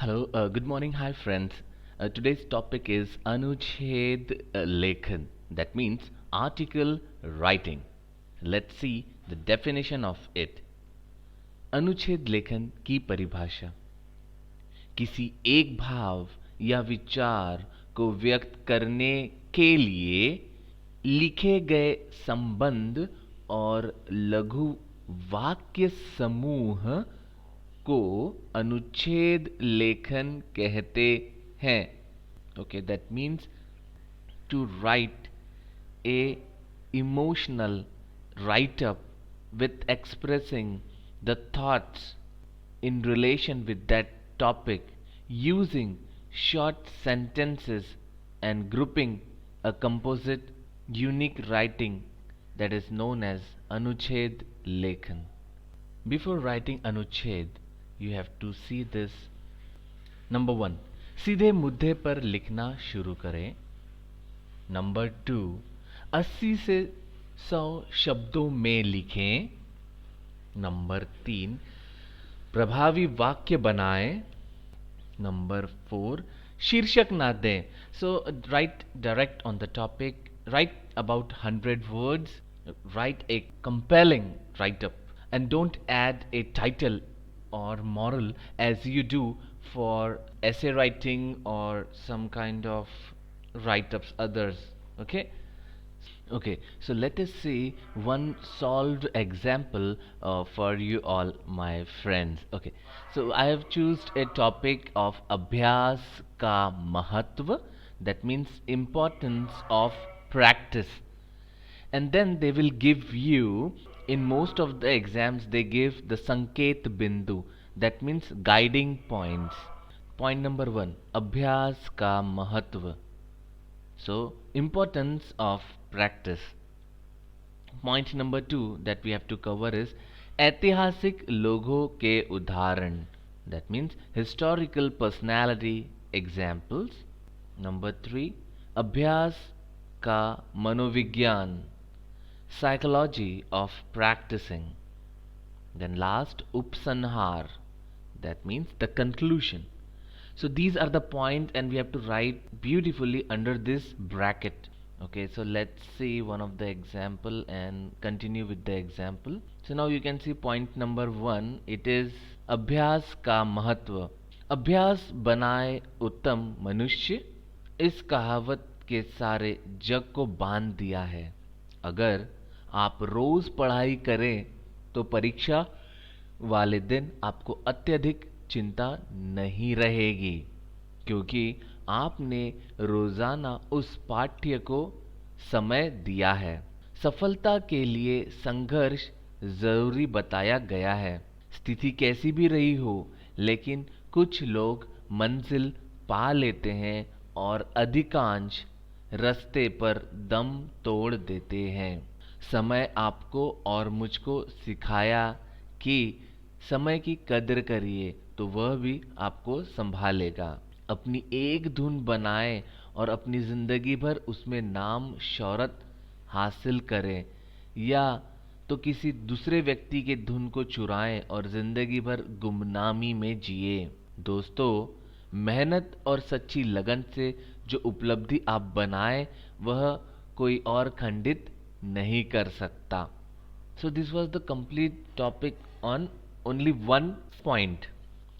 Hello, good morning. Hi, friends. Today's topic is Anuched Lekhan. That means article writing. Let's see the definition of it. अनुच्छेद लेखन की परिभाषा किसी एक भाव या विचार को व्यक्त करने के लिए लिखे गए संबंध और लघु वाक्य समूह को अनुच्छेद लेखन कहते हैं. Okay, that means to write a emotional write up with expressing the thoughts in relation with that topic using short sentences and grouping a composite unique writing that is known as Anuched Lekhan. Before writing Anuched, you have to see this. Number 1, सीधे मुद्दे पर लिखना शुरू करें. Number 2, 80 से 100 शब्दों में लिखें. नंबर 3, प्रभावी वाक्य बनाएं. नंबर 4, शीर्षक ना दें. So write direct on the topic, write about 100 words, write a compelling write-up and don't add a title or moral as you do for essay writing or some kind of write-ups others. Okay, so let us see one solved example for you all, my friends. Okay, so I have chosen a topic of Abhyas ka Mahatva, that means importance of practice. And then they will give you, in most of the exams they give the Sanket Bindu, that means guiding points. Point number 1, Abhyas ka Mahatva. So, importance of practice. Point number 2 that we have to cover is ऐतिहासिक लोगों के उदाहरण. That means historical personality examples. Number 3, अभ्यास का मनोविज्ञान, psychology of practicing. Then last, upsanhar, that means the conclusion. So these are the points and we have to write beautifully under this bracket. Okay, so let's see one of the example and continue with the example. So now you can see point number 1, it is अभ्यास का महत्व. अभ्यास बनाए उत्तम मनुष्य, इस कहावत के सारे जग को बांध दिया है. अगर आप रोज पढ़ाई करें तो परीक्षा वाले दिन आपको अत्यधिक चिंता नहीं रहेगी, क्योंकि आपने रोजाना उस पाठ्य को समय दिया है. सफलता के लिए संघर्ष जरूरी बताया गया है. स्थिति कैसी भी रही हो, लेकिन कुछ लोग मंजिल पा लेते हैं और अधिकांश रास्ते पर दम तोड़ देते हैं. समय आपको और मुझको सिखाया कि समय की कदर करिए तो वह भी आपको संभालेगा. अपनी एक धुन बनाएं और अपनी ज़िंदगी भर उसमें नाम शौहरत हासिल करें, या तो किसी दूसरे व्यक्ति के धुन को चुराएं और ज़िंदगी भर गुमनामी में जिए. दोस्तों, मेहनत और सच्ची लगन से जो उपलब्धि आप बनाएं वह कोई और खंडित नहीं कर सकता. So this was the complete topic on only one point.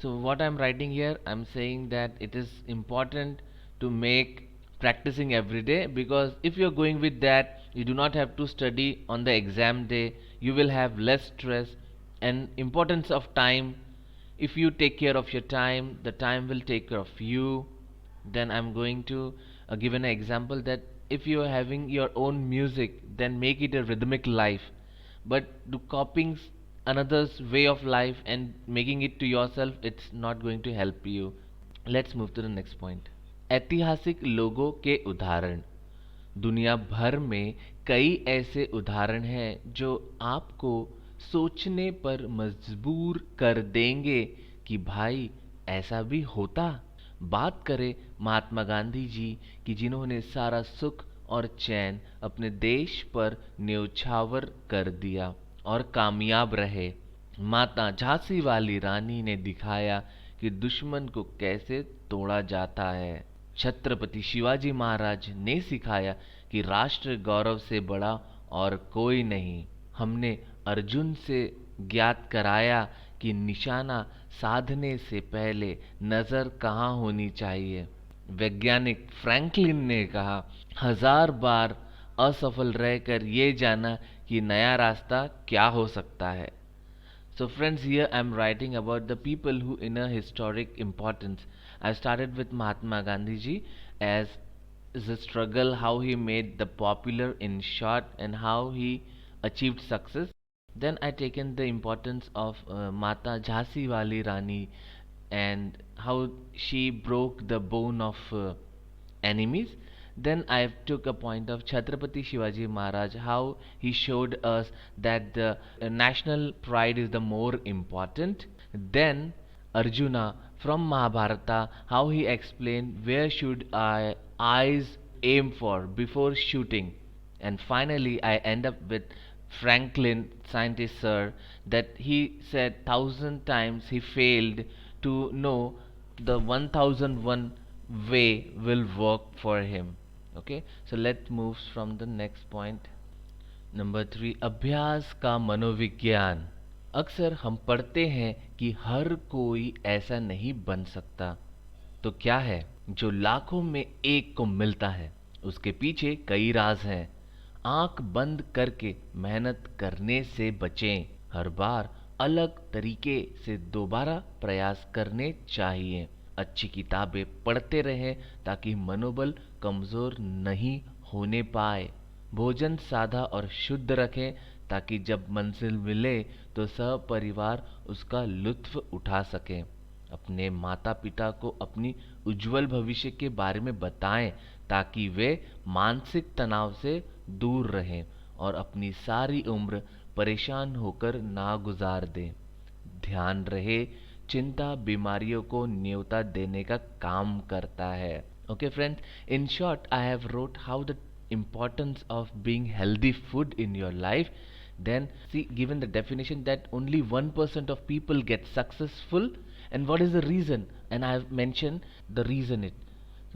So what I'm writing here, I'm saying that it is important to make practicing every day, because if you're going with that, you do not have to study on the exam day, you will have less stress. And importance of time, if you take care of your time, the time will take care of you. Then I'm going to give an example that if you are having your own music, then make it a rhythmic life. But do copying another's way of life and making it to yourself, it's not going to help you. Let's move to the next point. ऐतिहासिक लोगों के उदाहरण. दुनिया भर में कई ऐसे उदाहरण हैं जो आपको सोचने पर मजबूर कर देंगे कि भाई ऐसा भी होता. बात करें महात्मा गांधी जी की, जिन्होंने सारा सुख और चैन अपने देश पर न्यौछावर कर दिया और कामयाब रहे. माता झांसी वाली रानी ने दिखाया कि दुश्मन को कैसे तोड़ा जाता है। छत्रपति शिवाजी महाराज ने सिखाया कि राष्ट्र गौरव से बड़ा और कोई नहीं। हमने अर्जुन से ज्ञात कराया कि निशाना साधने से पहले नज़र कहाँ होनी चाहिए। वैज्ञानिक फ्रैंकलिन ने कहा, हजार बार असफल रहकर ये जाना कि नया रास्ता क्या हो सकता है। So friends, here I am writing about the people who in a historic importance. I started with Mahatma Gandhi ji as the struggle, how he made the popular in short and how he achieved success. Then I taken the importance of Mata Jhansi Wali Rani and how she broke the bone of enemies. Then I took a point of Chhatrapati Shivaji Maharaj, how he showed us that the national pride is the more important. Then Arjuna from Mahabharata, how he explained where should I eyes aim for before shooting. And finally I end up with Franklin, scientist sir, that he said 1,000 times he failed to know the 1001 way will work for him. Okay, so let's move from the next point. Number 3, अभ्यास का मनोविज्ञान। अक्सर हम पढ़ते हैं कि हर कोई ऐसा नहीं बन सकता। तो क्या है जो लाखों में एक को मिलता है? उसके पीछे कई राज हैं। आंख बंद करके मेहनत करने से बचें। हर बार अलग तरीके से दोबारा प्रयास करने चाहिए। अच्छी किताबें पढ़ते रहें ताकि मनोबल कमज़ोर नहीं होने पाए। भोजन सादा और शुद्ध रखें ताकि जब मंजिल मिले तो सपरिवार उसका लुत्फ उठा सकें। अपने माता पिता को अपनी उज्जवल भविष्य के बारे में बताएं ताकि वे मानसिक तनाव से दूर रहें और अपनी सारी उम्र परेशान होकर ना गुजार दें। ध्यान रहे, चिंता बीमारियों को न्योता देने का काम करता है। Okay friends, in short I have wrote how the importance of being healthy food in your life. Then see, given the definition that only 1% of people get successful, and what is the reason, and I have mentioned the reason. It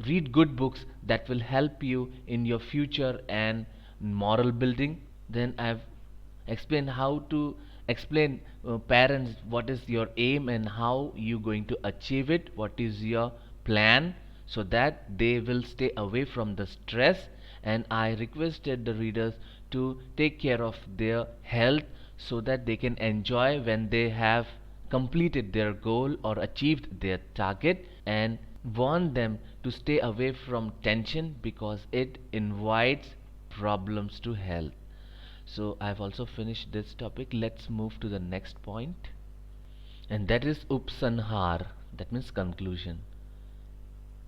read good books that will help you in your future and moral building. Then I have explained how to explain parents what is your aim and how you going to achieve it, what is your plan, so that they will stay away from the stress. And I requested the readers to take care of their health so that they can enjoy when they have completed their goal or achieved their target, and warn them to stay away from tension because it invites problems to health. So I've also finished this topic. Let's move to the next point, and that is उपसंहार, that means conclusion.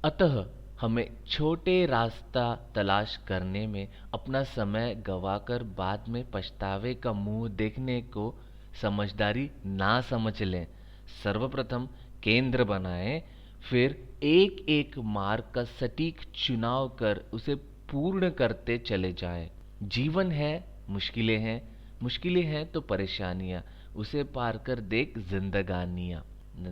अतः हमें छोटे रास्ता तलाश करने में अपना समय गवाकर बाद में पछतावे का मुंह देखने को समझदारी ना समझ लें। सर्वप्रथम केंद्र बनाएं, फिर एक एक मार्ग का सटीक चुनाव कर उसे पूर्ण करते चले जाएं। जीवन है, मुश्किलें हैं तो परेशानियां, उसे पार कर देख जिंदगानियां।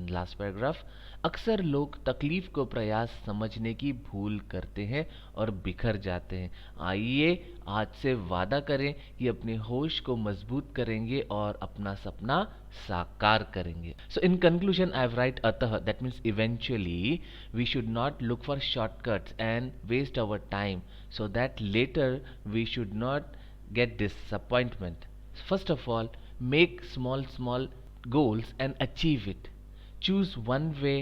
लास्ट पैराग्राफ, अक्सर लोग तकलीफ को प्रयास समझने की भूल करते हैं और बिखर जाते हैं। आइए आज से वादा करें कि अपने होश को मजबूत करेंगे और अपना सपना साकार करेंगे। So in conclusion I write अतः, that means eventually we should not look for shortcuts and waste our time so that later we should not get disappointment. First of all, make small goals and achieve it. Choose one way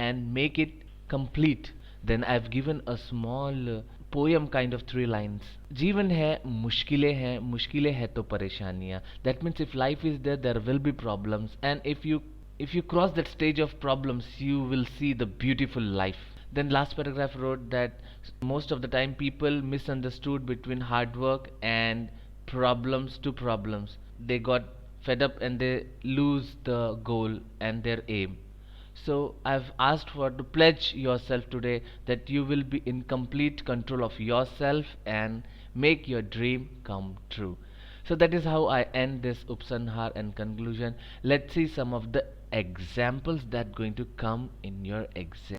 and make it complete. Then I've given a small poem kind of 3 lines. जीवन है, मुश्किलें हैं तो परेशानियाँ. That means if life is there, there will be problems, and if you cross that stage of problems, you will see the beautiful life. Then last paragraph wrote that most of the time people misunderstood between hard work and problems to problems. They got fed up and they lose the goal and their aim. So I've asked for to pledge yourself today that you will be in complete control of yourself and make your dream come true. So that is how I end this Upsanhar and conclusion. Let's see some of the examples that going to come in your exam.